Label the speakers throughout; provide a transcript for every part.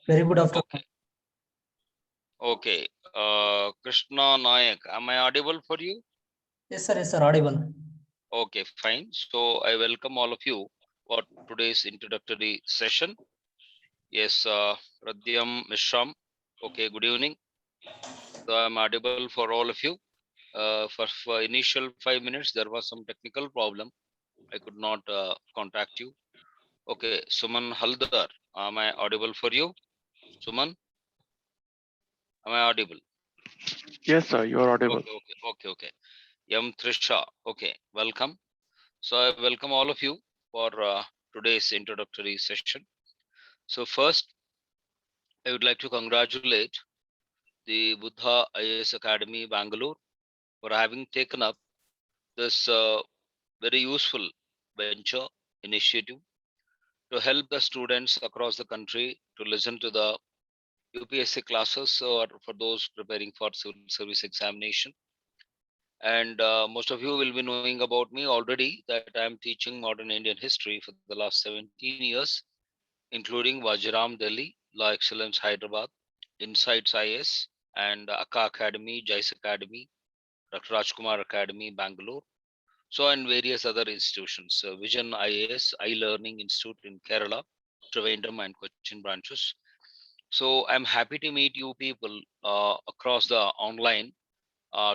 Speaker 1: Very good afternoon.
Speaker 2: Okay. Okay. Krishna Nayak, am I audible for you?
Speaker 1: Yes, sir, audible.
Speaker 2: Okay, fine. So I welcome all of you for today's introductory session. Yes, Radyam Mishram. Okay, good evening. So I'm audible for all of you. For initial 5 minutes, there was some technical problem. I could not contact you. Okay, Suman Haldar, am I audible for you? Suman, am I audible?
Speaker 3: Yes, sir, you are audible.
Speaker 2: Okay. Yam Trisha, okay, welcome. So I welcome all of you for today's introductory session. So first, I would like to congratulate the Buddha IAS Academy Bangalore for having taken up this very useful venture initiative to help the students across the country to listen to the UPSC classes or for those preparing for civil service examination. And most of you will be knowing about me already that I am teaching modern Indian history for the last 17 years, including Vajiram Delhi, Law Excellence Hyderabad, Insights IS, and Akka Academy, Jais Academy, Dr. Rajkumar Academy, Bangalore. So, and various other institutions, Vision IAS, iLearning Institute in Kerala, Trivandrum and Cochin branches. So, I'm happy to meet you people across the online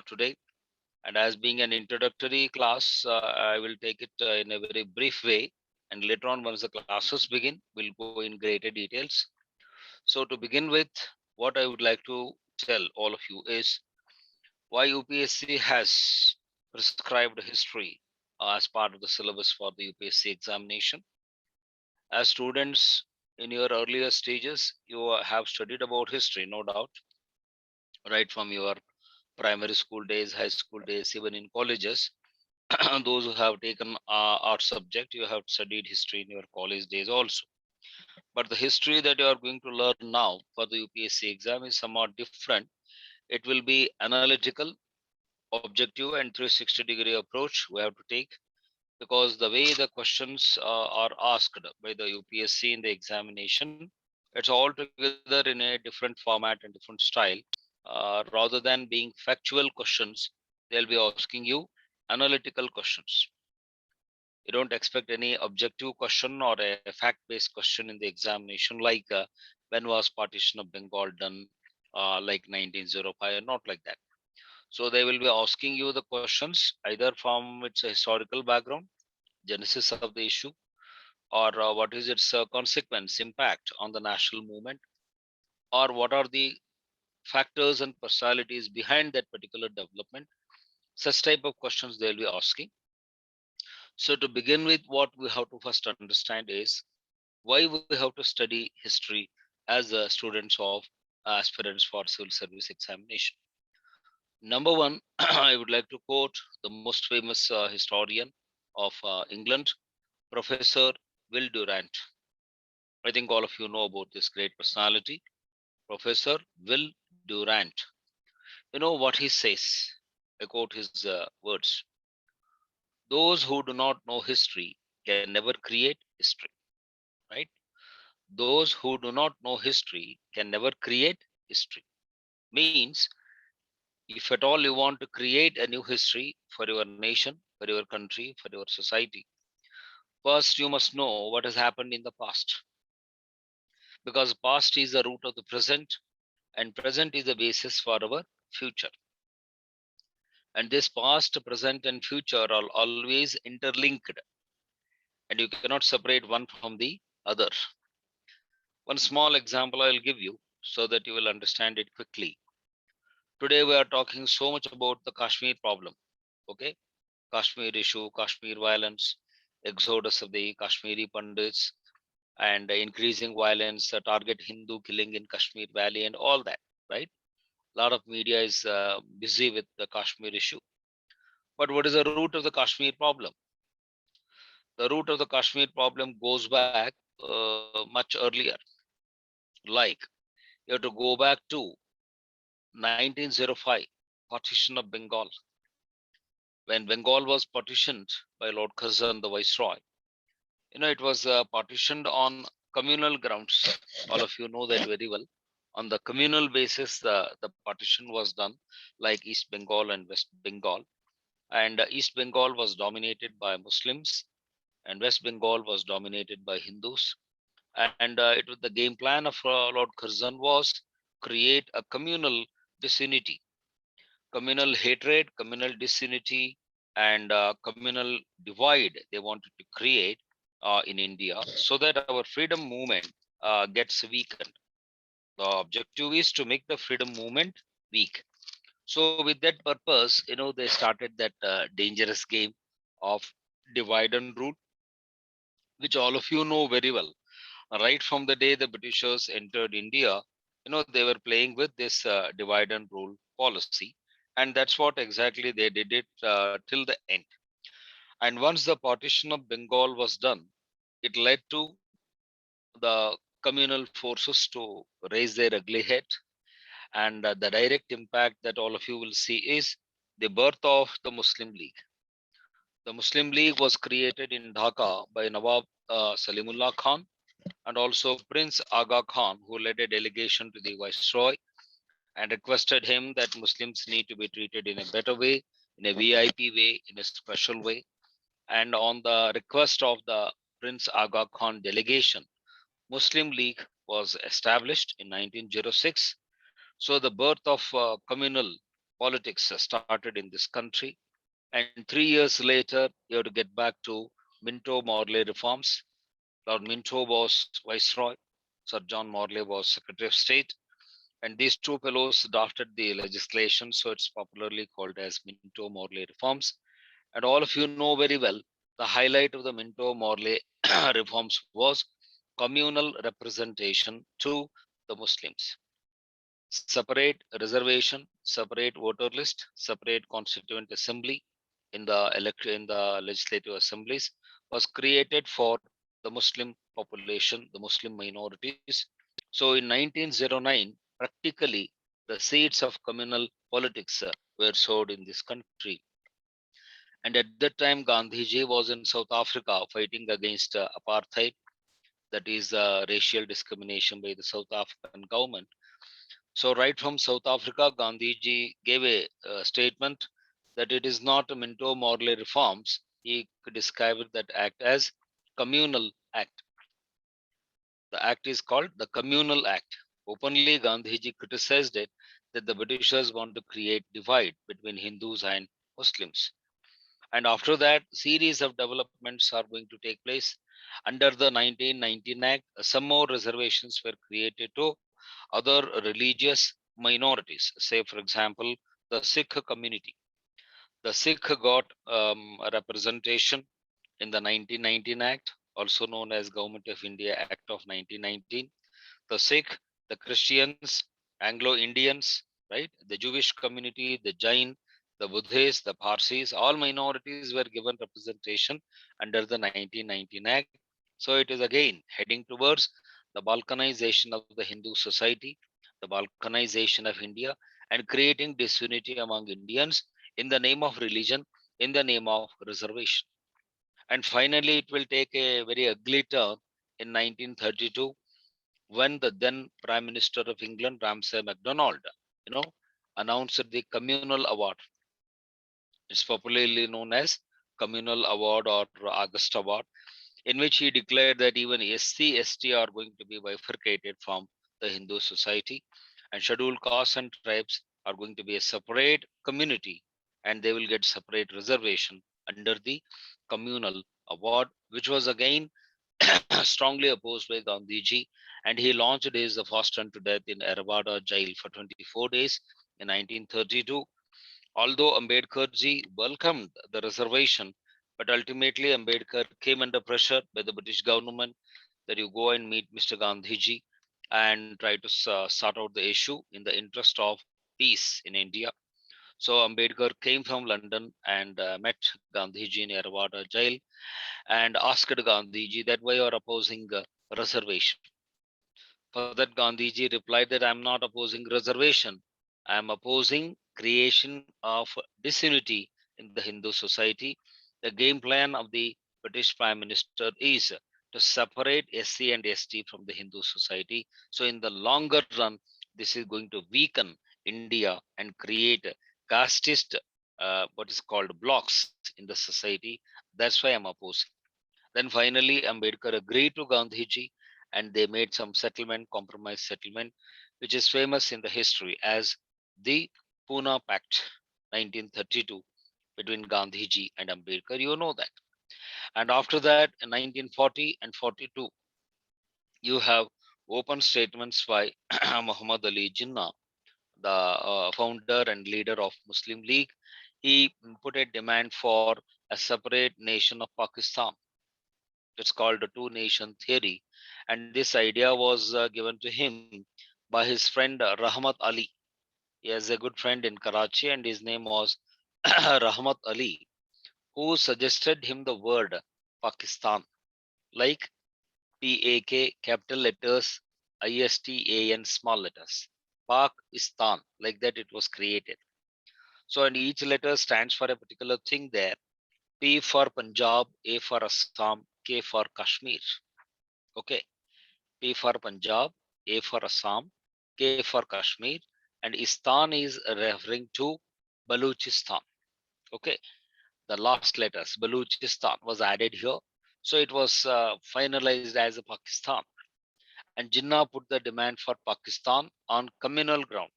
Speaker 2: today. And as being an introductory class, I will take it in a very brief way. And later on, once the classes begin, we'll go in greater details. So to begin with, what I would like to tell all of you is why UPSC has prescribed history as part of the syllabus for the UPSC examination. As students in your earlier stages, you have studied about history, no doubt, right from your primary school days, high school days, even in colleges. Those who have taken art subject, you have studied history in your college days also. But the history that you are going to learn now for the UPSC exam is somewhat different. It will be analytical, objective, and 360-degree approach we have to take, because the way the questions are asked by the UPSC in the examination, it's altogether in a different format and different style. Rather than being factual questions, they'll be asking you analytical questions. You don't expect any objective question or a fact-based question in the examination like when was partition of Bengal done, like 1905, not like that. So they will be asking you the questions either from its historical background, genesis of the issue, or what is its consequence, impact on the national movement, or what are the factors and personalities behind that particular development. Such type of questions they'll be asking. So to begin with, what we have to first understand is why we have to study history as students of aspirants for civil service examination. Number one, I would like to quote the most famous historian of England, Professor Will Durant. I think all of you know about this great personality, Professor Will Durant. You know what he says? I quote his words. Those who do not know history can never create history, right? Those who do not know history can never create history. Means, if at all you want to create a new history for your nation, for your country, for your society, first you must know what has happened in the past. Because past is the root of the present, and present is the basis for our future. And this past, present, and future are always interlinked, and you cannot separate one from the other. One small example I'll give you so that you will understand it quickly. Today we are talking so much about the Kashmir problem. Okay, Kashmir issue, Kashmir violence, exodus of the Kashmiri Pandits, and increasing violence, target Hindu killing in Kashmir Valley, and all that, right? A lot of media is busy with the Kashmir issue. But what is the root of the Kashmir problem? The root of the Kashmir problem goes back much earlier. Like, you have to go back to 1905, partition of Bengal. When Bengal was partitioned by Lord Curzon, the Viceroy, it was partitioned on communal grounds. All of you know that very well. On the communal basis, the partition was done like East Bengal and West Bengal. And East Bengal was dominated by Muslims and West Bengal was dominated by Hindus. And the game plan of Lord Curzon was create a communal disunity, communal hatred, communal disunity, and communal divide they wanted to create in India so that our freedom movement gets weakened. The objective is to make the freedom movement weak. So with that purpose, they started that dangerous game of divide and rule, which all of you know very well. Right from the day the Britishers entered India, they were playing with this divide and rule policy. And that's what exactly they did it till the end. And once the partition of Bengal was done, it led to the communal forces to raise their ugly head. And the direct impact that all of you will see is the birth of the Muslim League. The Muslim League was created in Dhaka by Nawab Salimullah Khan and also Prince Aga Khan, who led a delegation to the Viceroy and requested him that Muslims need to be treated in a better way, in a VIP way, in a special way. And on the request of the Prince Aga Khan delegation, Muslim League was established in 1906. So the birth of communal politics started in this country. And 3 years later, you have to get back to Minto Morley reforms. Lord Minto was Viceroy. Sir John Morley was Secretary of State. And these two fellows drafted the legislation, so it's popularly called as Minto Morley reforms. And all of you know very well, the highlight of the Minto Morley reforms was communal representation to the Muslims. Separate reservation, separate voter list, separate constituent assembly in the legislative assemblies was created for the Muslim population, the Muslim minorities. So in 1909, practically the seeds of communal politics were sowed in this country. And at that time, Gandhiji was in South Africa fighting against apartheid, that is racial discrimination by the South African government. So right from South Africa, Gandhiji gave a statement that it is not a Minto Morley reforms. He described that act as Communal Act. The act is called the Communal Act. Openly, Gandhiji criticized it that the Britishers want to create divide between Hindus and Muslims. And after that, series of developments are going to take place. Under the 1919 Act, some more reservations were created to other religious minorities. Say, for example, the Sikh community. The Sikh got a representation in the 1919 Act, also known as Government of India Act of 1919. The Sikh, the Christians, Anglo-Indians, right? The Jewish community, the Jain, the Buddhists, the Parsis, all minorities were given representation under the 1919 Act. So it is again heading towards the balkanization of the Hindu society, the balkanization of India, and creating disunity among Indians in the name of religion, in the name of reservation. And finally, it will take a very ugly turn in 1932 when the then Prime Minister of England, Ramsay MacDonald, announced the Communal Award. It's popularly known as Communal Award or August Award, in which he declared that even SC, ST are going to be bifurcated from the Hindu society, and scheduled castes and tribes are going to be a separate community, and they will get separate reservation under the Communal Award, which was again strongly opposed by Gandhiji, and he launched his fast unto death in Erwada jail for 24 days in 1932. Although Ambedkarji welcomed the reservation, but ultimately Ambedkar came under pressure by the British government that you go and meet Mr. Gandhiji and try to sort out the issue in the interest of peace in India. So Ambedkar came from London and met Gandhiji in Erwada jail and asked Gandhiji that why you are opposing reservation. For that, Gandhiji replied that I'm not opposing reservation. I'm opposing creation of disunity in the Hindu society. The game plan of the British Prime Minister is to separate SC and ST from the Hindu society. So in the longer run, this is going to weaken India and create casteist, what is called blocks in the society. That's why I'm opposing. Then finally, Ambedkar agreed to Gandhiji, and they made some settlement, compromise settlement, which is famous in the history as the Pune Pact, 1932, between Gandhiji and Ambedkar. You know that. And after that, in 1940 and 42, you have open statements by Muhammad Ali Jinnah, the founder and leader of Muslim League. He put a demand for a separate nation of Pakistan. It's called the two nation theory. And this idea was given to him by his friend Rahmat Ali. He has a good friend in Karachi, and his name was Rahmat Ali, who suggested him the word Pakistan, like PAK, capital letters, ISTAN, small letters. Pakistan, like that it was created. So, and each letter stands for a particular thing there. P for Punjab, A for Assam, K for Kashmir. Okay. P for Punjab, A for Assam, K for Kashmir, and Istan is referring to Baluchistan. Okay. The last letters, Baluchistan, was added here. So it was finalized as a Pakistan. And Jinnah put the demand for Pakistan on communal ground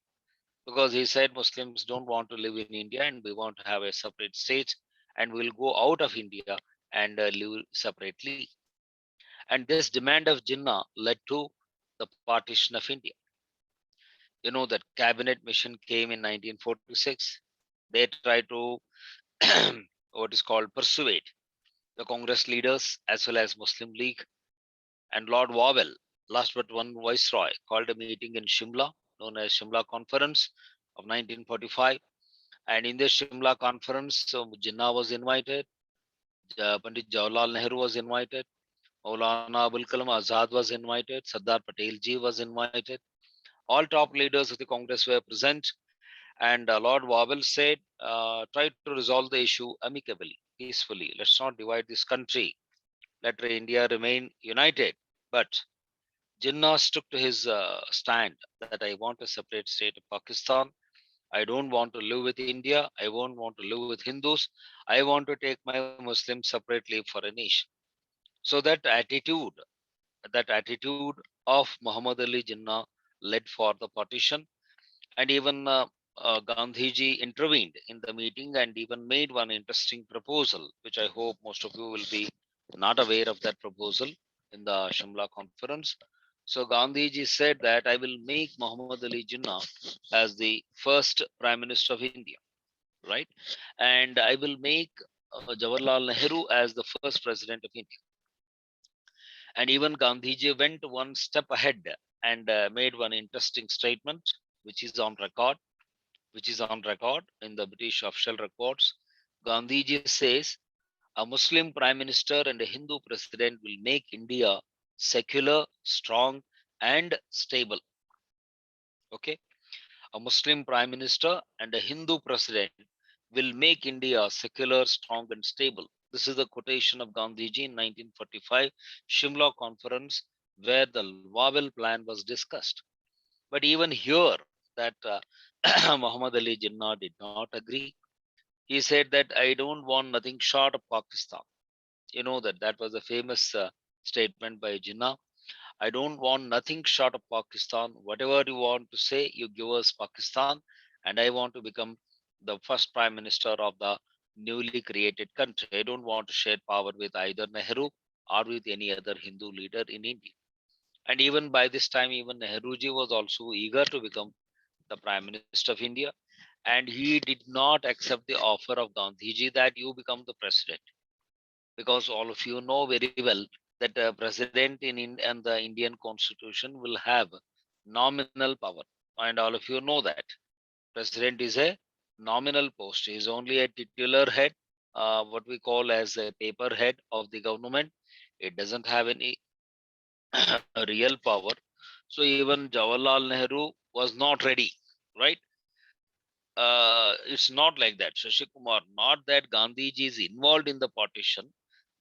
Speaker 2: because he said Muslims don't want to live in India and we want to have a separate state and we'll go out of India and live separately. And this demand of Jinnah led to the partition of India. You know that cabinet mission came in 1946. They tried to what is called persuade the Congress leaders as well as Muslim League. And Lord Wavell, last but one viceroy, called a meeting in Shimla, known as Shimla Conference of 1945. And in the Shimla Conference, Jinnah was invited, Pandit Jawaharlal Nehru was invited, Maulana Abul Kalam Azad was invited, Sardar Patil ji was invited. All top leaders of the Congress were present. And Lord Wavell said, try to resolve the issue amicably, peacefully. Let's not divide this country. Let India remain united. But Jinnah stuck to his stand that I want a separate state of Pakistan. I don't want to live with India. I won't want to live with Hindus. I want to take my Muslims separately for a nation. So that attitude of Muhammad Ali Jinnah led for the partition. And even Gandhiji intervened in the meeting and even made one interesting proposal, which I hope most of you will be not aware of that proposal in the Shimla conference. So Gandhiji said that I will make Muhammad Ali Jinnah as the first Prime Minister of India, right? And I will make Jawaharlal Nehru as the first President of India. And even Gandhiji went one step ahead and made one interesting statement, which is on record in the British official records. Gandhiji says, a Muslim prime minister and a Hindu president will make India secular, strong, and stable. Okay. A Muslim prime minister and a Hindu president will make India secular, strong, and stable. This is the quotation of Gandhiji in 1945 Shimla conference where the Wavell plan was discussed. But even here, that Muhammad Ali Jinnah did not agree. He said that I don't want nothing short of Pakistan. You know that was a famous statement by Jinnah. I don't want nothing short of Pakistan. Whatever you want to say, you give us Pakistan, and I want to become the first prime minister of the newly created country. I don't want to share power with either Nehru or with any other Hindu leader in India. And even by this time, even Nehruji was also eager to become the Prime Minister of India. And he did not accept the offer of Gandhiji that you become the president. Because all of you know very well that the president and the Indian constitution will have nominal power. And all of you know that. President is a nominal post. He is only a titular head, what we call as a paper head of the government. It doesn't have any real power. So even Jawaharlal Nehru was not ready, right? It's not like that. Shashi Kumar, not that Gandhiji is involved in the partition.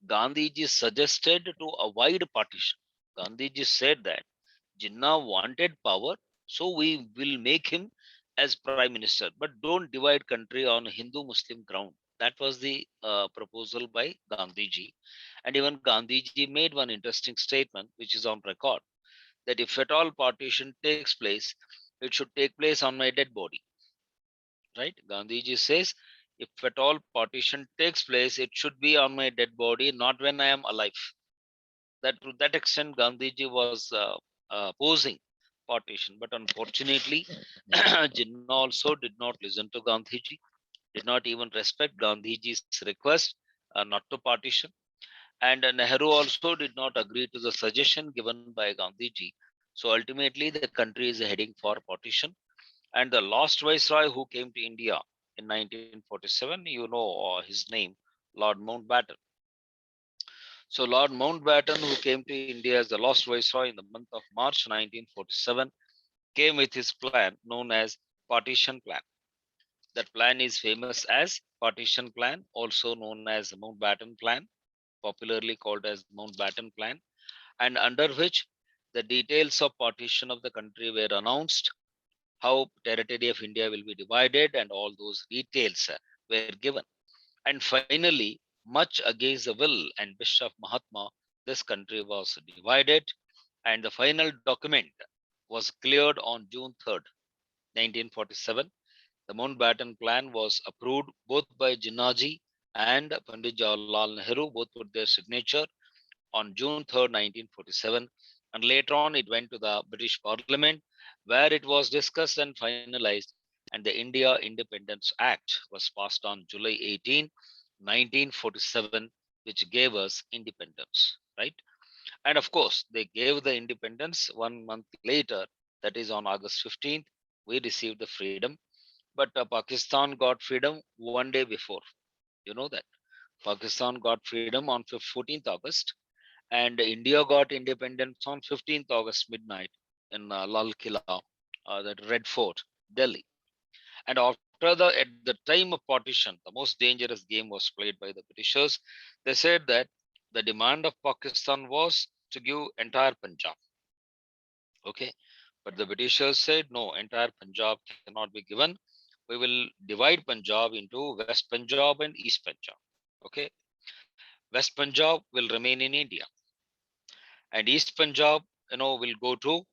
Speaker 2: Gandhiji suggested to avoid partition. Gandhiji said that Jinnah wanted power, so we will make him as prime minister, but don't divide country on Hindu-Muslim ground. That was the proposal by Gandhiji. And even Gandhiji made one interesting statement, which is on record, that if at all partition takes place, it should take place on my dead body. Right? Gandhiji says, if at all partition takes place, it should be on my dead body, not when I am alive. That to that extent, Gandhiji was opposing partition, but unfortunately, Jinnah also did not listen to Gandhiji, did not even respect Gandhiji's request not to partition. And Nehru also did not agree to the suggestion given by Gandhiji. So ultimately, the country is heading for partition. And the last viceroy who came to India in 1947, you know his name, Lord Mountbatten. So Lord Mountbatten, who came to India as the last viceroy in the month of March 1947, came with his plan known as Partition Plan. That plan is famous as Partition Plan, also known as Mountbatten Plan, popularly called as Mountbatten Plan, and under which the details of partition of the country were announced, how territory of India will be divided, and all those details were given. And finally, much against the will and wish of Mahatma, this country was divided, and the final document was cleared on June 3rd, 1947. The Mountbatten Plan was approved both by Jinnahji and Pandit Jawaharlal Nehru, both put their signature on June 3rd, 1947. And later on, it went to the British Parliament, where it was discussed and finalized. And the India Independence Act was passed on July 18, 1947, which gave us independence, right? And of course, they gave the independence 1 month later, that is on August 15th, we received the freedom. But Pakistan got freedom 1 day before. You know that. Pakistan got freedom on 14th August, and India got independence on 15th August midnight in Lal Killa, that Red Fort, Delhi. And at the time of partition, the most dangerous game was played by the Britishers. They said that the demand of Pakistan was to give entire Punjab. Okay, but the Britishers said no, entire Punjab cannot be given. We will divide Punjab into West Punjab and East Punjab. Okay, West Punjab will remain in India, and East Punjab, will go to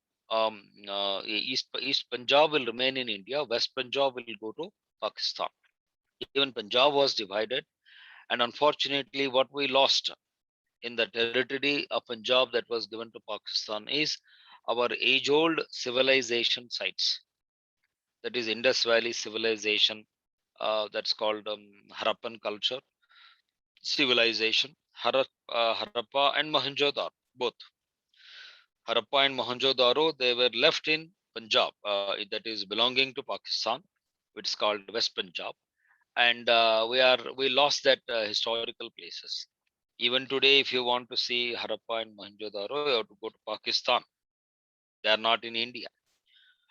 Speaker 2: East Punjab will remain in India. West Punjab will go to Pakistan. Even Punjab was divided, and unfortunately, what we lost in the territory of Punjab that was given to Pakistan is our age-old civilization sites. That is Indus Valley civilization. That's called Harappan culture civilization. Harappa and Mohenjo-daro, both. Harappa and Mohenjo-daro, they were left in Punjab, that is belonging to Pakistan, which is called West Punjab, and we lost that historical places. Even today, if you want to see Harappa and Mohenjo-daro, you have to go to Pakistan. They are not in India.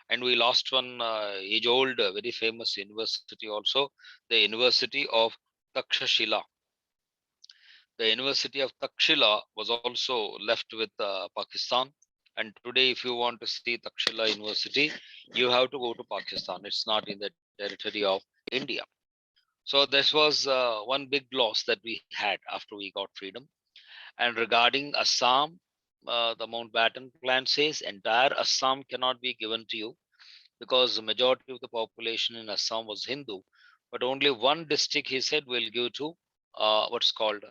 Speaker 2: And we lost one age-old, very famous university also, the University of Takshashila. The University of Takshila was also left with Pakistan. And today, if you want to see Takshila University, you have to go to Pakistan. It's not in the territory of India. So this was one big loss that we had after we got freedom. And regarding Assam, the Mountbatten Plan says entire Assam cannot be given to you because the majority of the population in Assam was Hindu. But only one district, he said, will give to what's called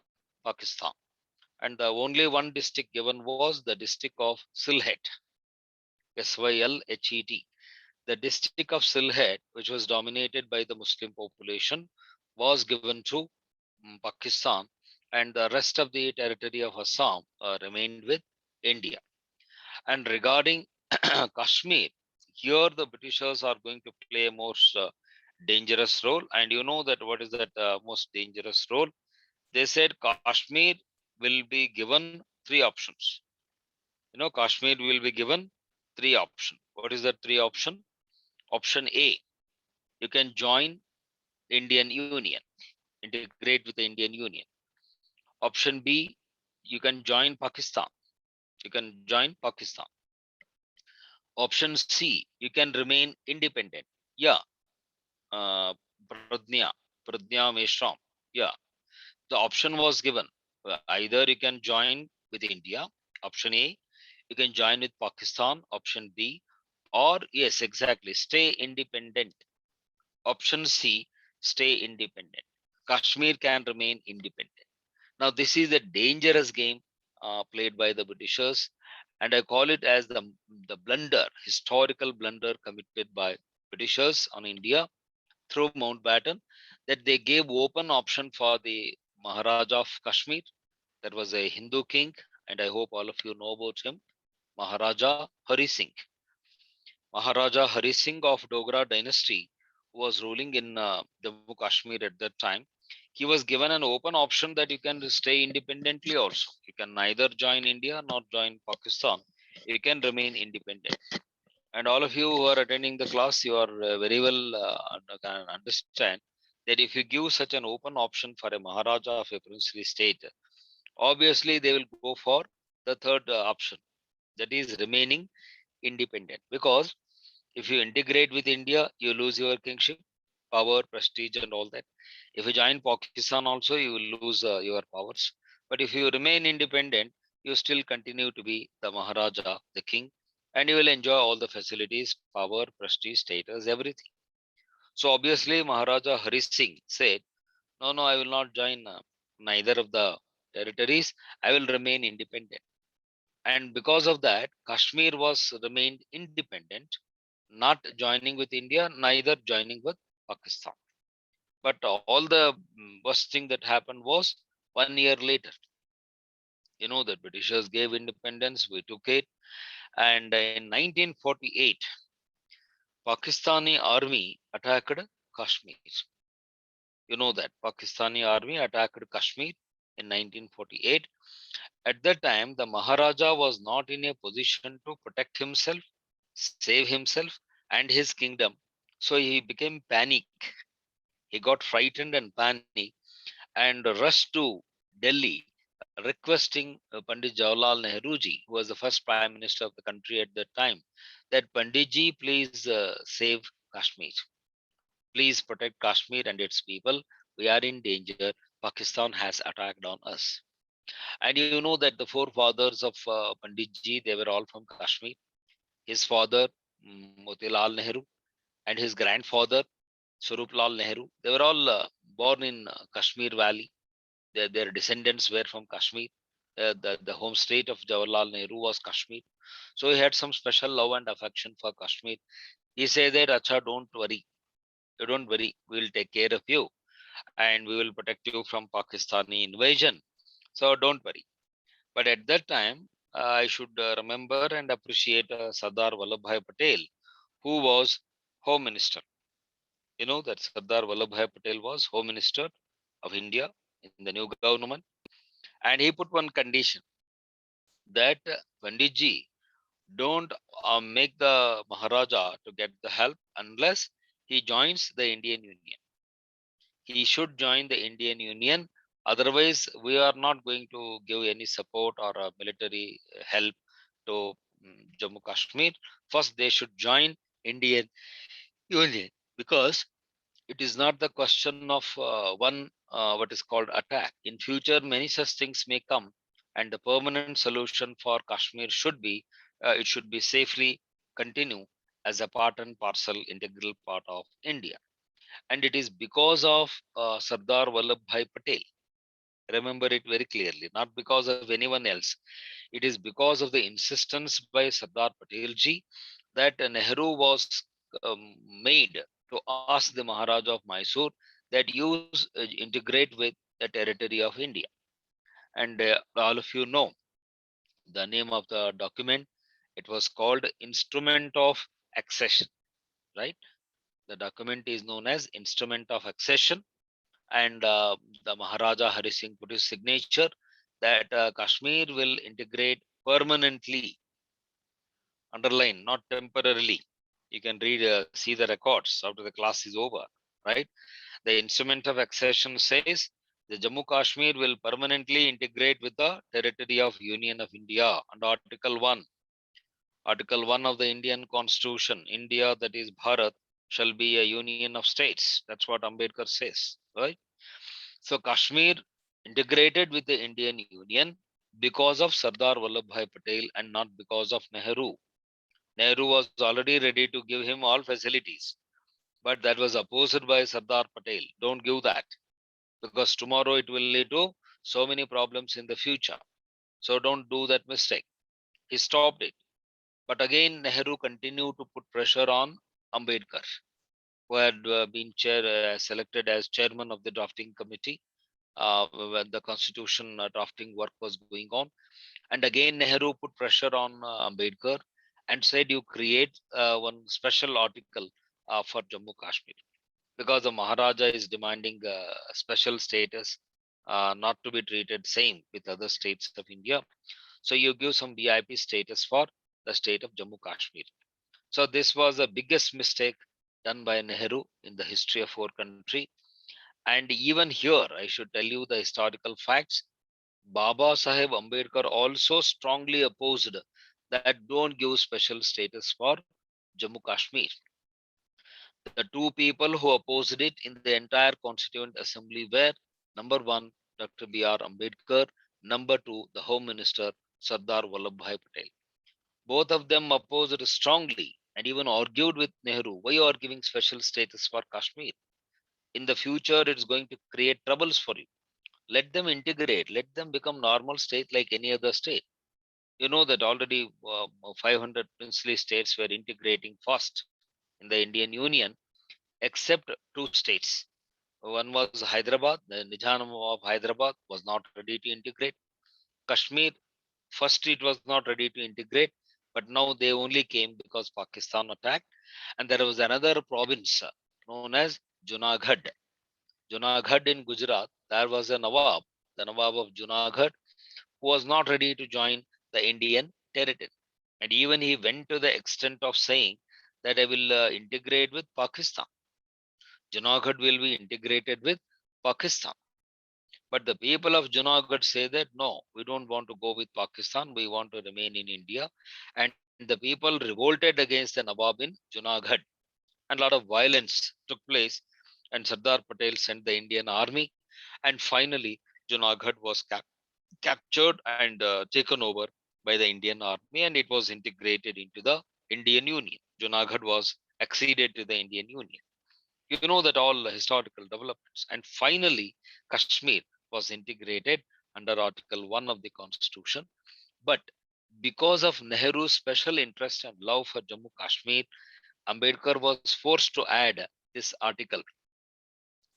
Speaker 2: Pakistan. And the only one district given was the district of Sylhet, Sylhet. The district of Sylhet, which was dominated by the Muslim population, was given to Pakistan, and the rest of the territory of Assam remained with India. And regarding Kashmir, here the Britishers are going to play a most dangerous role. And you know that what is that most dangerous role? They said Kashmir will be given three options. Kashmir will be given three options. What is that three option? Option A, you can join Indian Union, integrate with the Indian Union. Option B, you can join Pakistan. You can join Pakistan. Option C, you can remain independent. Yeah, uh, Pradnya Meshram. Yeah, the option was given. Either you can join with India. Option A, you can join with Pakistan. Option B, or yes, exactly, stay independent. Option C, stay independent. Kashmir can remain independent. Now, this is a dangerous game played by the Britishers, and I call it as the blunder, historical blunder committed by Britishers on India through Mountbatten, that they gave open option for the Maharaja of Kashmir. That was a Hindu king, and I hope all of you know about him, Maharaja Hari Singh. Maharaja Hari Singh of Dogra dynasty, who was ruling in Jammu Kashmir at that time. He was given an open option that you can stay independently also. You can neither join India nor join Pakistan. You can remain independent. And all of you who are attending the class, you are very well can understand that if you give such an open option for a Maharaja of a princely state, obviously they will go for the third option, that is remaining independent. Because if you integrate with India, you lose your kingship, power, prestige, and all that. If you join Pakistan also, you will lose your powers. But if you remain independent, you still continue to be the Maharaja, the king, and you will enjoy all the facilities, power, prestige, status, everything. So obviously, Maharaja Hari Singh said, no, no, I will not join neither of the territories. I will remain independent. And because of that, Kashmir was remained independent, not joining with India, neither joining with Pakistan. But all the worst thing that happened was 1 year later. You know, the Britishers gave independence, we took it. And in 1948, Pakistani army attacked Kashmir. You know that Pakistani army attacked Kashmir in 1948. At that time, the Maharaja was not in a position to protect himself, save himself and his kingdom. So he became panic. He got frightened and panicked and rushed to Delhi, requesting Pandit Jawaharlal Nehruji, who was the first prime minister of the country at that time, that Panditji, please save Kashmir. Please protect Kashmir and its people. We are in danger. Pakistan has attacked on us. And you know that the forefathers of Panditji, they were all from Kashmir. His father, Motilal Nehru, and his grandfather, Swaruplal Nehru, they were all born in Kashmir Valley. Their descendants were from Kashmir. The home state of Jawaharlal Nehru was Kashmir. So he had some special love and affection for Kashmir. He said that, Acha, don't worry. You don't worry. We will take care of you and we will protect you from Pakistani invasion. So don't worry. But at that time, I should remember and appreciate Sardar Vallabhbhai Patel, who was Home Minister. You know that Sardar Vallabhbhai Patel was Home Minister of India in the new government. And he put one condition that Panditji, don't make the Maharaja to get the help unless he joins the Indian Union. He should join the Indian Union. Otherwise, we are not going to give any support or military help to Jammu Kashmir. First, they should join Indian Union, because it is not the question of one what is called attack. In future, many such things may come, and the permanent solution for Kashmir should be it should be safely continue as a part and parcel integral part of India. And it is because of Sardar Vallabhbhai Patel. Remember it very clearly, not because of anyone else. It is because of the insistence by Sardar Patel ji that Nehru was made to ask the Maharaja of Mysore that you integrate with the territory of India. And all of you know the name of the document. It was called Instrument of Accession, right? The document is known as Instrument of Accession, and the Maharaja Hari Singh put his signature that Kashmir will integrate permanently, underline, not temporarily. You can read, see the records after the class is over, right? The instrument of accession says the Jammu Kashmir will permanently integrate with the territory of Union of India under Article 1. Article 1 of the Indian Constitution, India, that is Bharat, shall be a union of states. That's what Ambedkar says, right? So Kashmir integrated with the Indian Union because of Sardar Vallabhbhai Patel and not because of Nehru. Nehru was already ready to give him all facilities, but that was opposed by Sardar Patel. Don't give that, because tomorrow it will lead to so many problems in the future. So don't do that mistake. He stopped it. But again, Nehru continued to put pressure on Ambedkar, who had been selected as chairman of the drafting committee when the constitution drafting work was going on. And again, Nehru put pressure on Ambedkar and said, you create one special article for Jammu Kashmir, because the Maharaja is demanding special status, not to be treated same with other states of India. So you give some VIP status for the state of Jammu Kashmir. So this was the biggest mistake done by Nehru in the history of our country. And even here, I should tell you the historical facts. Baba Saheb Ambedkar also strongly opposed that don't give special status for Jammu Kashmir. The two people who opposed it in the entire Constituent Assembly were, number one, Dr. B.R. Ambedkar, number two, the Home Minister, Sardar Vallabhbhai Patel. Both of them opposed strongly and even argued with Nehru, why you are giving special status for Kashmir? In the future, it's going to create troubles for you. Let them integrate, let them become normal state like any other state. You know that already 500 princely states were integrating fast in the Indian Union, except two states. One was Hyderabad. The Nizam of Hyderabad was not ready to integrate. Kashmir, first it was not ready to integrate, but now they only came because Pakistan attacked. And there was another province known as Junagadh. Junagadh in Gujarat, there was a Nawab, the Nawab of Junagadh, who was not ready to join the Indian territory. And even he went to the extent of saying that I will integrate with Pakistan. Junagadh will be integrated with Pakistan. But the people of Junagadh say that no, we don't want to go with Pakistan, we want to remain in India. And the people revolted against the Nawab in Junagadh. And a lot of violence took place. And Sardar Patel sent the Indian army. And finally, Junagadh was captured and taken over by the Indian army, and it was integrated into the Indian Union. Junagadh was acceded to the Indian Union. You know that all historical developments. And finally, Kashmir was integrated under Article 1 of the Constitution. But because of Nehru's special interest and love for Jammu Kashmir, Ambedkar was forced to add this article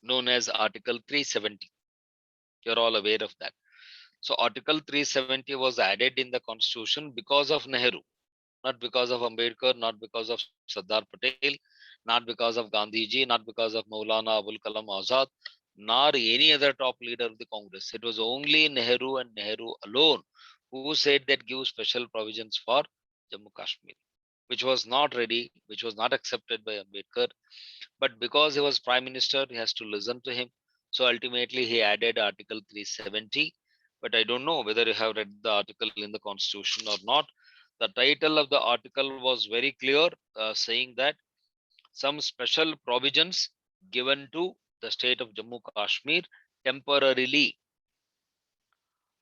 Speaker 2: known as Article 370. You're all aware of that. So Article 370 was added in the Constitution because of Nehru, not because of Ambedkar, not because of Sardar Patel, not because of Gandhiji, not because of Maulana Abul Kalam Azad, nor any other top leader of the Congress. It was only Nehru and Nehru alone who said that give special provisions for Jammu Kashmir, which was not ready, which was not accepted by Ambedkar. But because he was Prime Minister, he has to listen to him. So ultimately, he added Article 370. But I don't know whether you have read the article in the Constitution or not. The title of the article was very clear, saying that some special provisions given to the state of Jammu Kashmir temporarily.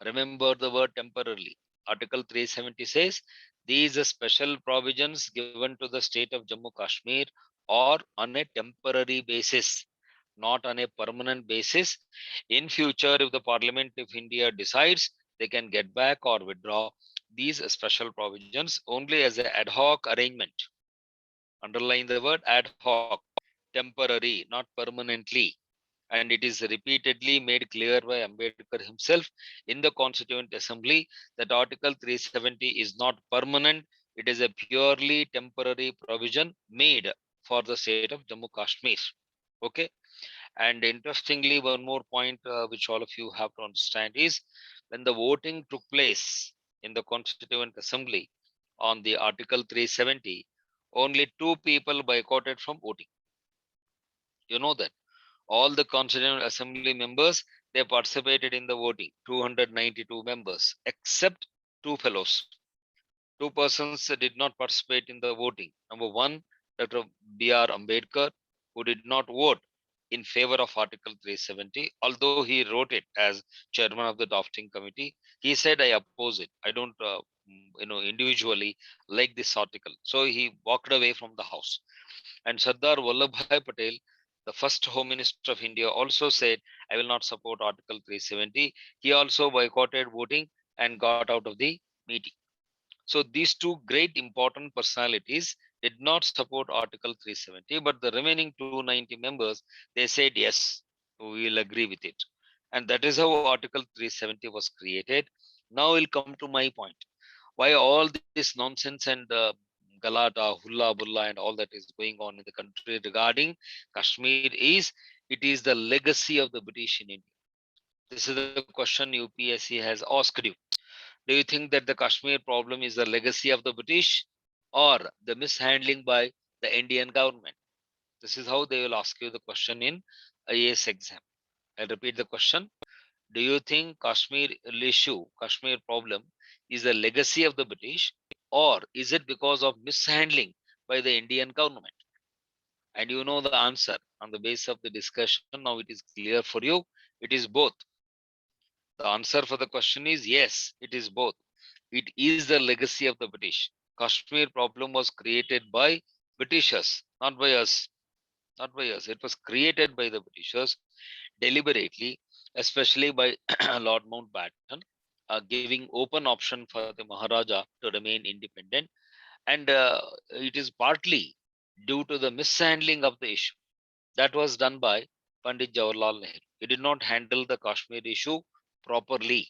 Speaker 2: Remember the word temporarily. Article 370 says these special provisions given to the state of Jammu Kashmir are on a temporary basis, not on a permanent basis. In future, if the Parliament of India decides, they can get back or withdraw these special provisions only as an ad hoc arrangement. Underline the word ad hoc, temporary, not permanently. And it is repeatedly made clear by Ambedkar himself in the Constituent Assembly that Article 370 is not permanent. It is a purely temporary provision made for the state of Jammu Kashmir. Okay. And interestingly, one more point which all of you have to understand is when the voting took place in the Constituent Assembly on the Article 370, only 2 people boycotted from voting. You know that all the Constituent Assembly members, they participated in the voting, 292 members, except two fellows. Two persons did not participate in the voting. Number one, Dr. B.R. Ambedkar, who did not vote in favor of Article 370, although he wrote it as chairman of the drafting committee. He said, I oppose it. I don't, individually like this article. So he walked away from the house. And Sardar Vallabhbhai Patel, the first Home Minister of India, also said, I will not support Article 370. He also boycotted voting and got out of the meeting. So these two great important personalities did not support Article 370, but the remaining 290 members, they said, yes, we will agree with it. And that is how Article 370 was created. Now we'll come to my point. Why all this nonsense and galata, hulla bulla and all that is going on in the country regarding Kashmir is, it is the legacy of the British in India. This is the question UPSC has asked you. Do you think that the Kashmir problem is the legacy of the British or the mishandling by the Indian government? This is how they will ask you the question in IAS exam. I'll repeat the question. Do you think Kashmir issue, Kashmir problem is the legacy of the British or is it because of mishandling by the Indian government? And you know the answer on the basis of the discussion. Now it is clear for you. It is both. The answer for the question is yes, it is both. It is the legacy of the British. Kashmir problem was created by Britishers, not by us. Not by us. It was created by the Britishers deliberately, especially by Lord Mountbatten, giving open option for the Maharaja to remain independent. And it is partly due to the mishandling of the issue. That was done by Pandit Jawaharlal Nehru. He did not handle the Kashmir issue properly.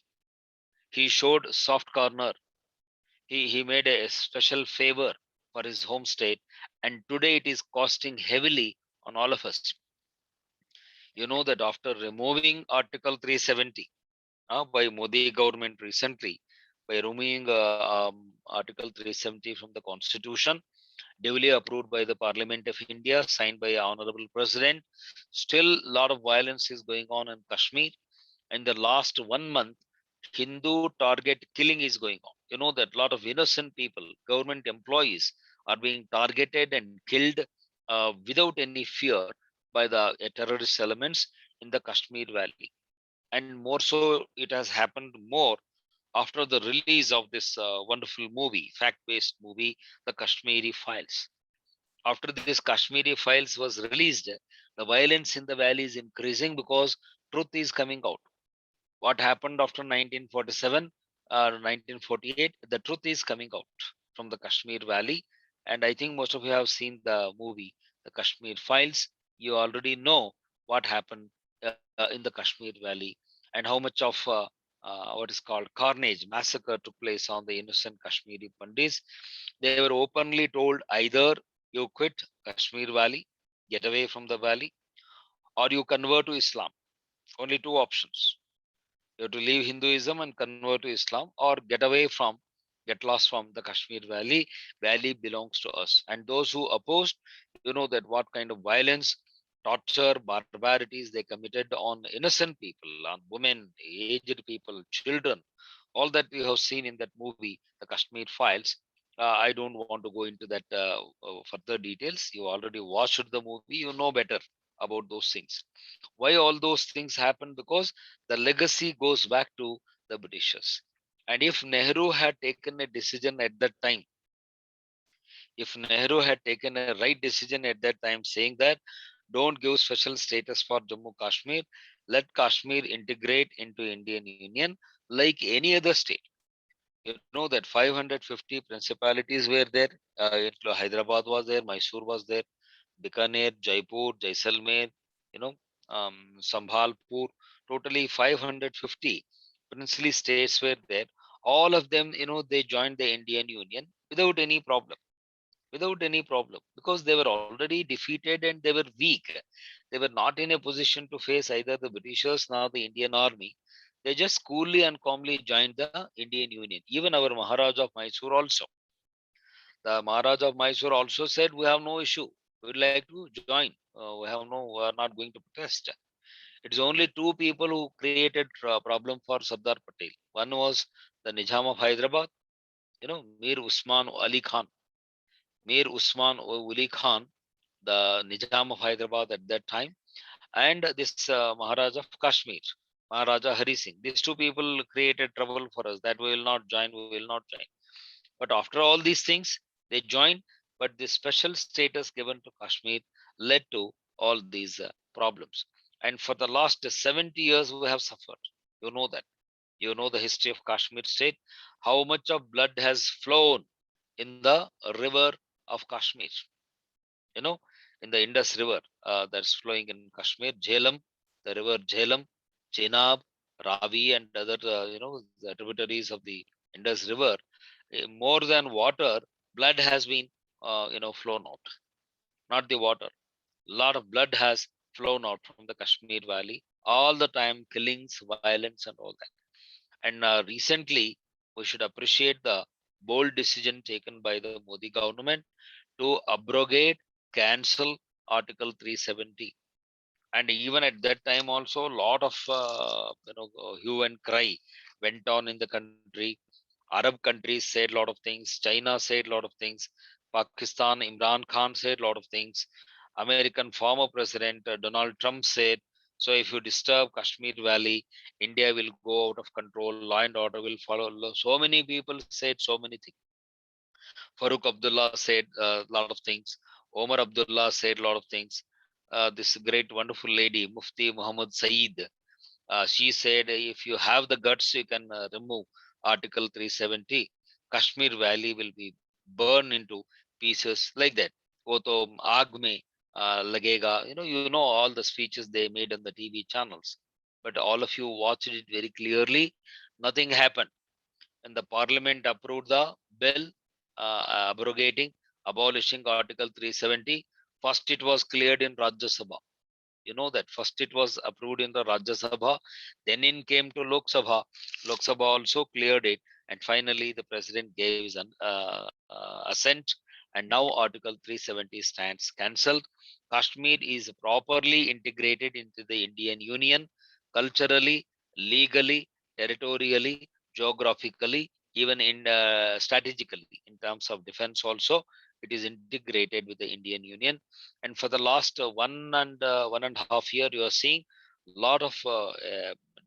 Speaker 2: He showed soft corner. He made a special favor for his home state, and today it is costing heavily on all of us. You know that after removing Article 370 by Modi government recently, by removing Article 370 from the Constitution, duly approved by the Parliament of India, signed by Honourable President, still a lot of violence is going on in Kashmir. In the last 1 month, Hindu target killing is going on. You know that a lot of innocent people, government employees, are being targeted and killed without any fear by the terrorist elements in the Kashmir Valley. And more so, it has happened more after the release of this wonderful movie, fact-based movie, The Kashmiri Files. After this Kashmiri Files was released, the violence in the valley is increasing because truth is coming out. What happened after 1947 or 1948, the truth is coming out from the Kashmir Valley. And I think most of you have seen the movie, The Kashmir Files. You already know what happened in the Kashmir Valley and how much of what is called carnage, massacre took place on the innocent Kashmiri Pandits. They were openly told either you quit Kashmir Valley, get away from the valley, or you convert to Islam. Only two options. You have to leave Hinduism and convert to Islam, or get lost from the Kashmir Valley. Valley belongs to us. And those who opposed, you know that what kind of violence, torture, barbarities they committed on innocent people, on women, aged people, children, all that we have seen in that movie, The Kashmir Files. I don't want to go into that further details. You already watched the movie, you know better about those things. Why all those things happen? Because the legacy goes back to the Britishers. And if Nehru had taken a decision at that time, if Nehru had taken a right decision at that time, saying that don't give special status for Jammu Kashmir, let Kashmir integrate into Indian Union like any other state. You know that 550 principalities were there. Hyderabad was there, Mysore was there, Bikaner, Jaipur, Jaisalmer, you know, Sambhalpur, totally 550 princely states were there. All of them, you know, they joined the Indian Union without any problem, because they were already defeated and they were weak. They were not in a position to face either the Britishers nor the Indian army. They just coolly and calmly joined the Indian Union. Even our Maharaja of Mysore also. The Maharaja of Mysore also said, we have no issue. We would like to join. We are not going to protest. It is only two people who created problem for Sardar Patel. One was the Nizam of Hyderabad, Mir Usman Ali Khan. Mir Usman Ali Khan, the Nizam of Hyderabad at that time, and this Maharaja of Kashmir, Maharaja Hari Singh. These two people created trouble for us that we will not join, we will not join. But after all these things, they joined, but the special status given to Kashmir led to all these problems. And for the last 70 years, we have suffered. You know that. You know the history of Kashmir state, how much of blood has flown in the river of Kashmir, you know, in the Indus River that's flowing in Kashmir, Jhelum, the river Jhelum, Chenab, Ravi, and other, the tributaries of the Indus River. More than water, blood has been, flown out. Not the water. A lot of blood has flown out from the Kashmir Valley. All the time, killings, violence, and all that. And recently, we should appreciate the bold decision taken by the Modi government to abrogate, cancel Article 370. And even at that time, also a lot of hue and cry went on in the country. Arab countries said a lot of things. China said a lot of things. Pakistan, Imran Khan said a lot of things. American former President Donald Trump said, so if you disturb Kashmir Valley, India will go out of control, law and order will follow. So many people said so many things. Farooq Abdullah said a lot of things. Omar Abdullah said a lot of things. This great, wonderful lady, Mufti Muhammad Saeed, she said, if you have the guts, you can remove Article 370. Kashmir Valley will be burned into pieces like that. वो तो आग में लगेगा. You know all the speeches they made on the TV channels. But all of you watched it very clearly. Nothing happened. And the parliament approved the bill abrogating, abolishing Article 370. First, it was cleared in Rajya Sabha. You know that first it was approved in the Rajya Sabha, then it came to Lok Sabha. Lok Sabha also cleared it, and finally the president gave his assent, and now Article 370 stands cancelled. Kashmir is properly integrated into the Indian Union, culturally, legally, territorially, geographically, even in strategically in terms of defense also. It is integrated with the Indian Union, and for the last 1.5 year, you are seeing a lot of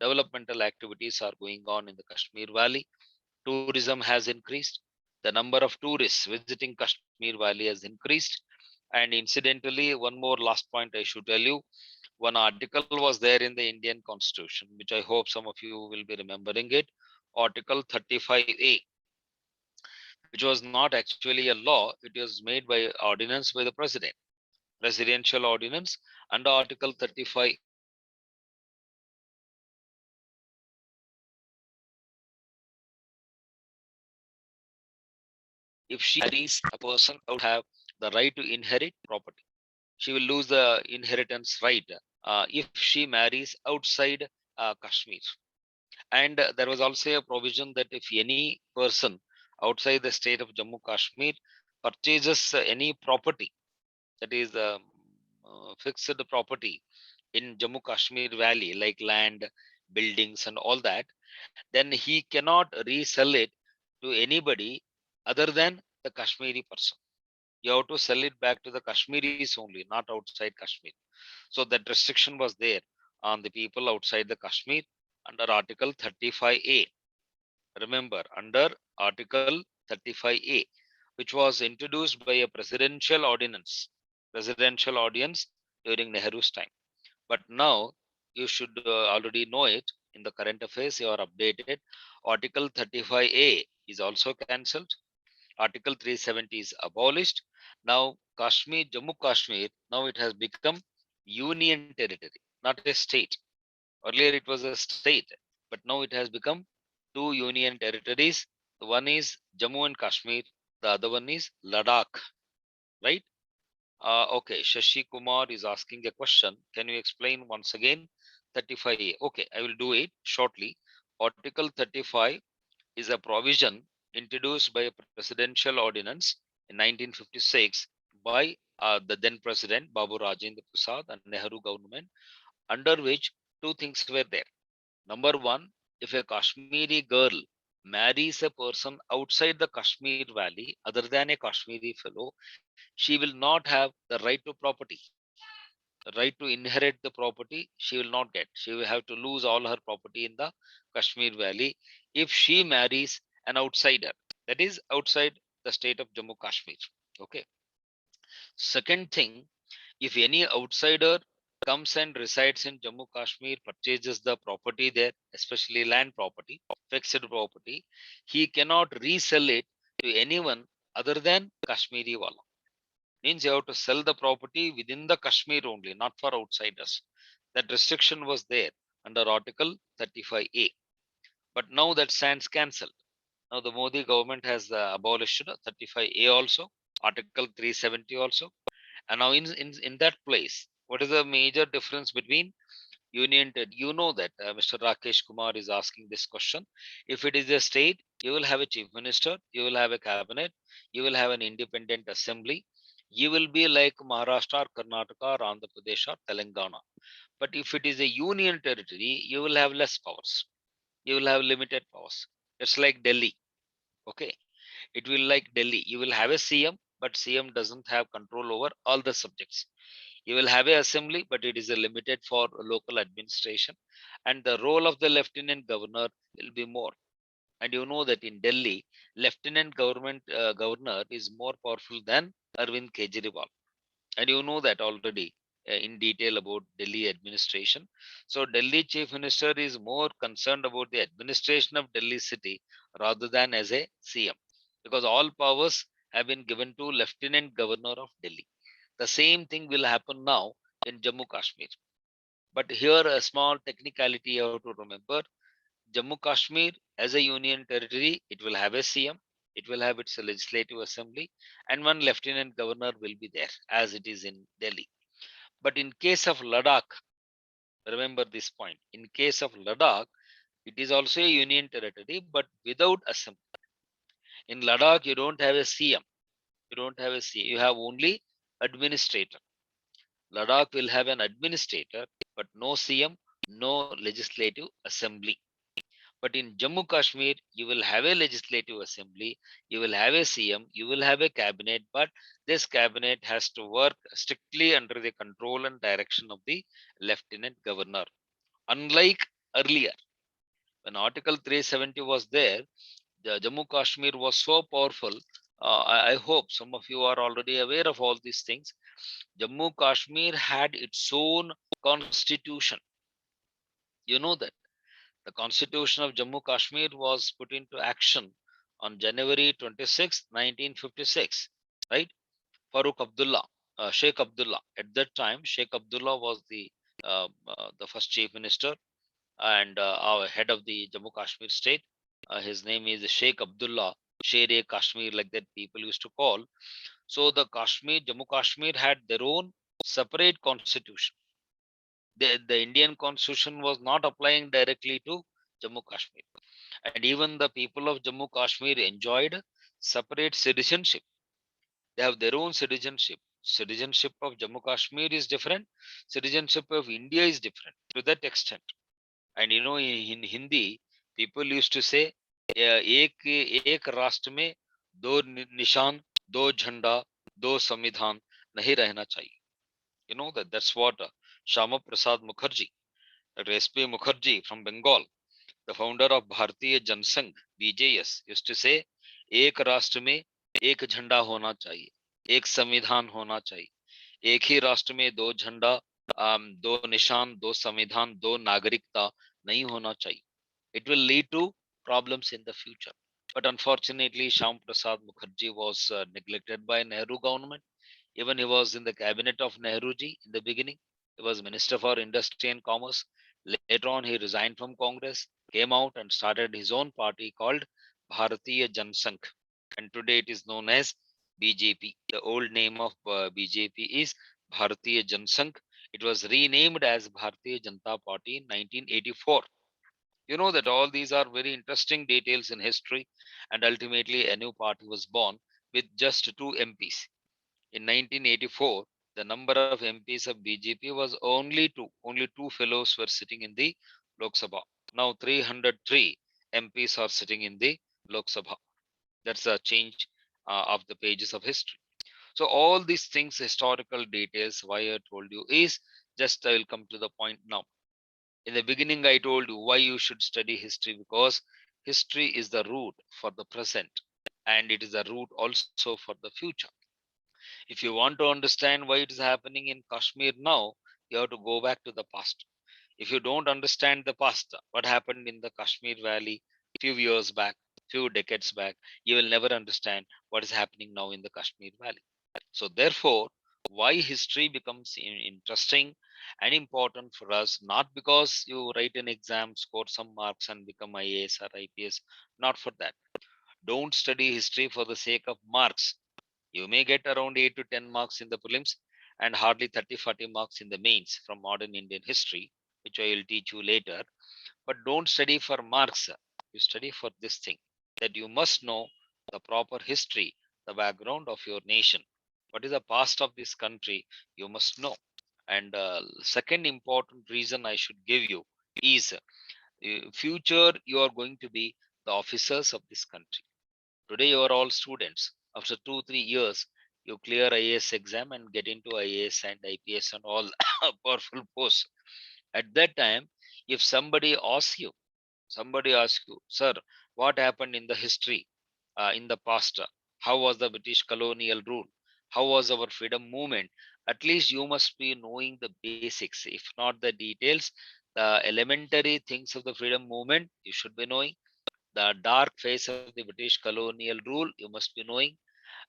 Speaker 2: developmental activities are going on in the Kashmir Valley. Tourism has increased. The number of tourists visiting Kashmir Valley has increased. And incidentally, one more last point I should tell you. One article was there in the Indian Constitution, which I hope some of you will be remembering it. Article 35A, which was not actually a law. It was made by ordinance by the president, presidential ordinance under Article 35. If she marries a person who have the right to inherit property, she will lose the inheritance right if she marries outside Kashmir. And there was also a provision that if any person outside the state of Jammu Kashmir purchases any property, that is fixed property in Jammu Kashmir Valley, like land, buildings, and all that, then he cannot resell it to anybody other than the Kashmiri person. You have to sell it back to the Kashmiris only, not outside Kashmir. So that restriction was there on the people outside the Kashmir under Article 35A. Remember, under Article 35A, which was introduced by a presidential audience during Nehru's time. But now you should already know it. In the current affairs, you are updated. Article 35A is also cancelled. Article 370 is abolished. Now Kashmir, Jammu Kashmir, now it has become union territory, not a state. Earlier it was a state, but now it has become two union territories. The one is Jammu and Kashmir, the other one is Ladakh, right? Okay, Shashi Kumar is asking a question. Can you explain once again 35A? Okay, I will do it shortly. Article 35 is a provision introduced by a presidential ordinance in 1956 by the then president Babu Rajendra Prasad and Nehru government, under which two things were there. Number one, if a Kashmiri girl marries a person outside the Kashmir Valley, other than a Kashmiri fellow, she will not have the right to property. The right to inherit the property, she will not get. She will have to lose all her property in the Kashmir Valley if she marries an outsider, that is outside the state of Jammu Kashmir. Okay. Second thing, if any outsider comes and resides in Jammu Kashmir, purchases the property there, especially land property, fixed property, he cannot resell it to anyone other than Kashmiri wala. Means you have to sell the property within the Kashmir only, not for outsiders. That restriction was there under Article 35A. But now that stands cancelled. Now the Modi government has abolished 35A also, Article 370 also. And now in that place, what is the major difference between union? You know that Mr. Rakesh Kumar is asking this question. If it is a state, you will have a chief minister, you will have a cabinet, you will have an independent assembly. You will be like Maharashtra, Karnataka, or Andhra Pradesh, or Telangana. But if it is a union territory, you will have less powers. You will have limited powers. It's like Delhi. Okay. It will like Delhi. You will have a CM, but CM doesn't have control over all the subjects. You will have a assembly, but it is a limited for local administration. And the role of the lieutenant governor will be more. And you know that in Delhi, lieutenant governor is more powerful than Arvind Kejriwal. And you know that already in detail about Delhi administration. So Delhi chief minister is more concerned about the administration of Delhi city rather than as a CM, because all powers have been given to lieutenant governor of Delhi. The same thing will happen now in Jammu Kashmir. But here a small technicality you have to remember. Jammu Kashmir as a union territory, it will have a CM, it will have its legislative assembly, and one lieutenant governor will be there as it is in Delhi. But in case of Ladakh, remember this point. In case of Ladakh, it is also a union territory, but without assembly. In Ladakh, you don't have a CM. You don't have a CM. You have only administrator. Ladakh will have an administrator, but no CM, no legislative assembly. But in Jammu Kashmir, you will have a legislative assembly, you will have a CM, you will have a cabinet, but this cabinet has to work strictly under the control and direction of the lieutenant governor. Unlike earlier, when Article 370 was there, the Jammu Kashmir was so powerful. I hope some of you are already aware of all these things. Jammu Kashmir had its own constitution. You know that. The constitution of Jammu Kashmir was put into action on January 26, 1956, right? Farooq Abdullah, Sheikh Abdullah. At that time, Sheikh Abdullah was the first chief minister and our head of the Jammu Kashmir state. His name is Sheikh Abdullah, Shere Kashmir, like that people used to call. So the Jammu Kashmir had their own separate constitution. The Indian constitution was not applying directly to Jammu Kashmir. And even the people of Jammu Kashmir enjoyed separate citizenship. They have their own citizenship. Citizenship of Jammu Kashmir is different. Citizenship of India is different to that extent. And you know, in Hindi, people used to say, एक राष्ट्र में दो निशान, दो झंडा, दो संविधान नहीं रहना चाहिए. You know that's what Shama Prasad Mukherjee, SP Mukherjee from Bengal, the founder of Bharatiya Jansangh, BJS, used to say, एक राष्ट्र में एक झंडा होना चाहिए, एक संविधान होना चाहिए. एक ही राष्ट्र में दो झंडा, दो निशान, दो संविधान, दो नागरिकता नहीं होना चाहिए. It will lead to problems in the future. But unfortunately, Sham Prasad Mukherjee was neglected by Nehru government. Even he was in the cabinet of Nehruji in the beginning. He was Minister for Industry and Commerce. Later on, he resigned from Congress, came out and started his own party called Bharatiya Jansangh. And today it is known as BJP. The old name of BJP is Bharatiya Jansangh. It was renamed as Bharatiya Janata Party in 1984. You know that all these are very interesting details in history, and ultimately a new party was born with just 2 MPs. In 1984, the number of MPs of BJP was only two fellows were sitting in the Lok Sabha. Now 303 MPs are sitting in the Lok Sabha. That's a change of the pages of history. So all these things, historical details, why I told you is just I will come to the point now. In the beginning, I told you why you should study history, because history is the root for the present and it is the root also for the future. If you want to understand why it is happening in Kashmir now, you have to go back to the past. If you don't understand the past, what happened in the Kashmir Valley few years back, few decades back, you will never understand what is happening now in the Kashmir Valley. So therefore, why history becomes interesting and important for us, not because you write an exam, score some marks and become IAS or IPS, not for that. Don't study history for the sake of marks. You may get around 8 to 10 marks in the prelims and hardly 30-40 marks in the mains from modern Indian history, which I will teach you later. But don't study for marks. You study for this thing, that you must know the proper history, the background of your nation. What is the past of this country? You must know. And second important reason I should give you is future you are going to be the officers of this country. Today you are all students. After 2-3 years, you clear IAS exam and get into IAS and IPS and all powerful posts. At that time, if somebody asks you, sir, what happened in the history, in the past? How was the British colonial rule? How was our freedom movement? At least you must be knowing the basics, if not the details, the elementary things of the freedom movement, you should be knowing. The dark face of the British colonial rule, you must be knowing,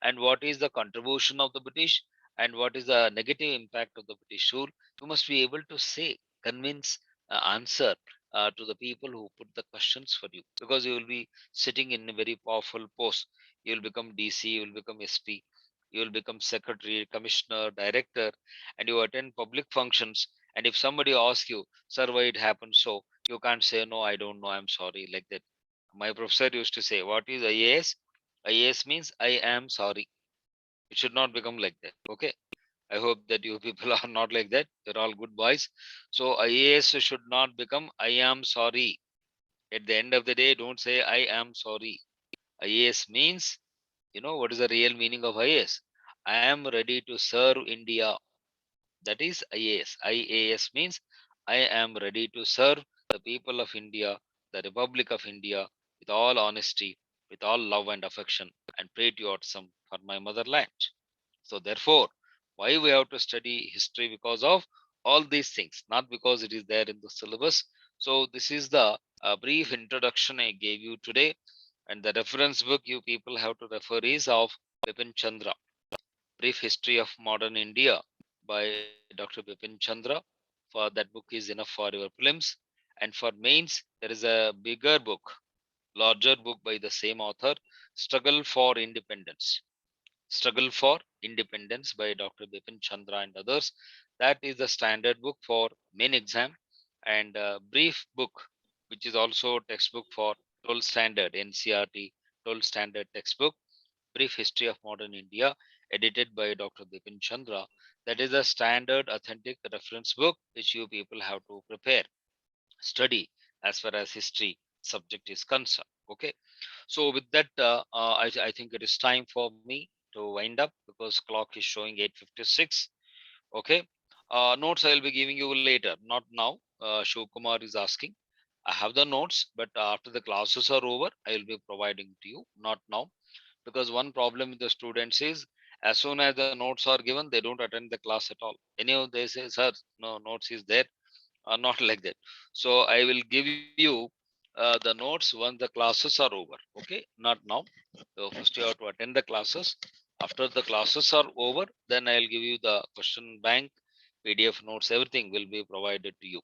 Speaker 2: and what is the contribution of the British and what is the negative impact of the British rule. You must be able to say, convince, answer to the people who put the questions for you, because you will be sitting in a very powerful post. You will become DC, you will become SP, you will become secretary, commissioner, director, and you attend public functions. And if somebody asks you, sir, why it happened so, you can't say, no, I don't know, I'm sorry, like that. My professor used to say, what is IAS? IAS means I am sorry. It should not become like that. Okay. I hope that you people are not like that. You're all good boys. So IAS should not become I am sorry. At the end of the day, don't say I am sorry. IAS means, you know, what is the real meaning of IAS? I am ready to serve India. That is IAS. IAS means I am ready to serve the people of India, the Republic of India, with all honesty, with all love and affection, and patriotism for my motherland. So therefore, why we have to study history? Because of all these things, not because it is there in the syllabus. So this is the brief introduction I gave you today, and the reference book you people have to refer is of Bipin Chandra, Brief History of Modern India by Dr. Bipin Chandra. For that book is enough for your prelims. And for mains, there is a bigger book, larger book by the same author, Struggle for Independence. Struggle for Independence by Dr. Bipin Chandra and others. That is the standard book for main exam, and a brief book, which is also textbook for 12th standard NCRT 12th standard textbook, Brief History of Modern India, edited by Dr. Bipin Chandra. That is a standard authentic reference book which you people have to prepare, study as far as history subject is concerned. Okay. So with that, I think it is time for me to wind up, because clock is showing 8:56. Okay. Notes I will be giving you later, not now. Shiv Kumar is asking. I have the notes, but after the classes are over, I will be providing to you, not now, because one problem with the students is, as soon as the notes are given, they don't attend the class at all. Anyhow, they say, sir, no notes is there, not like that. So I will give you the notes once the classes are over. Okay, not now. So first you have to attend the classes. After the classes are over, then I'll give you the question bank, PDF notes, everything will be provided to you.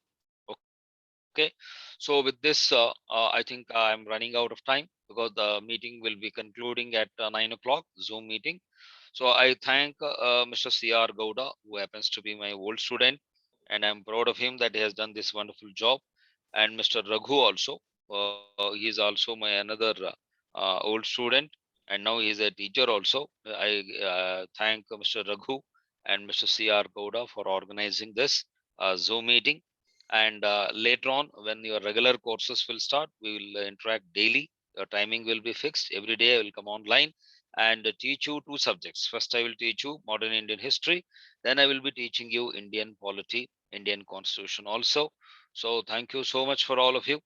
Speaker 2: Okay. So with this, I think I'm running out of time, because the meeting will be concluding at 9 o'clock, Zoom meeting. So I thank Mr. C.R. Gowda, who happens to be my old student, and I'm proud of him that he has done this wonderful job. And Mr. Raghu also, he is also my another old student, and now he is a teacher also. I thank Mr. Raghu and Mr. C.R. Gowda for organizing this Zoom meeting. And later on, when your regular courses will start, we will interact daily. Your timing will be fixed. Every day I will come online and teach you 2 subjects. First, I will teach you modern Indian history. Then I will be teaching you Indian polity, Indian constitution also. So thank you so much for all of you.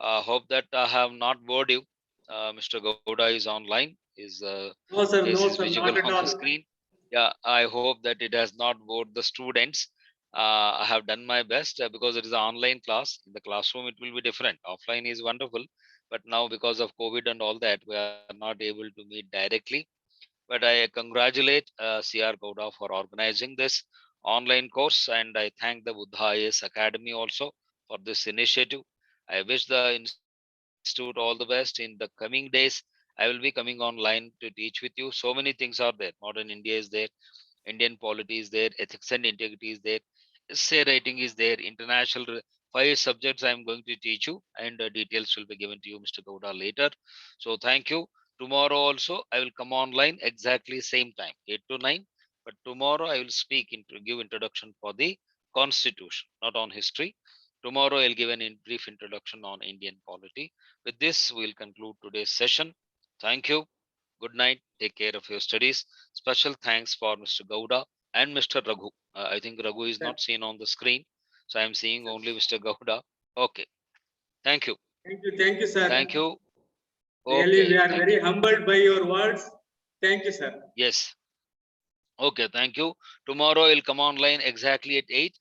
Speaker 2: Hope that I have not bored you. Mr. Gowda is online.
Speaker 4: No, sir,
Speaker 2: Face
Speaker 4: no,
Speaker 2: is
Speaker 4: sir,
Speaker 2: visible
Speaker 4: not at
Speaker 2: on the
Speaker 4: all.
Speaker 2: screen. Yeah, I hope that it has not bored the students. I have done my best because it is an online class. In the classroom, it will be different. Offline is wonderful, but now because of COVID and all that, we are not able to meet directly. But I congratulate CR Gowda for organizing this online course, and I thank the Buddha IAS Academy also for this initiative. I wish the institute all the best. In the coming days, I will be coming online to teach with you. So many things are there. Modern India is there, Indian polity is there, ethics and integrity is there, essay writing is there, 5 subjects I am going to teach you, and details will be given to you, Mr. Gowda, later. So thank you. Tomorrow also I will come online exactly same time, 8 to 9. But tomorrow I will give introduction for the constitution, not on history. Tomorrow I'll give brief introduction on Indian polity. With this, we'll conclude today's session. Thank you. Good night. Take care of your studies. Special thanks for Mr. Gowda and Mr. Raghu. I think Raghu is not seen on the screen, so I'm seeing only Mr. Gowda. Okay. Thank you.
Speaker 4: Thank you, sir.
Speaker 2: Thank you.
Speaker 4: Really,
Speaker 2: Okay.
Speaker 4: we are
Speaker 2: Thank
Speaker 4: very
Speaker 2: you.
Speaker 4: humbled by your words. Thank you, sir.
Speaker 2: Yes. Okay. Thank you. Tomorrow I'll come online exactly at 8.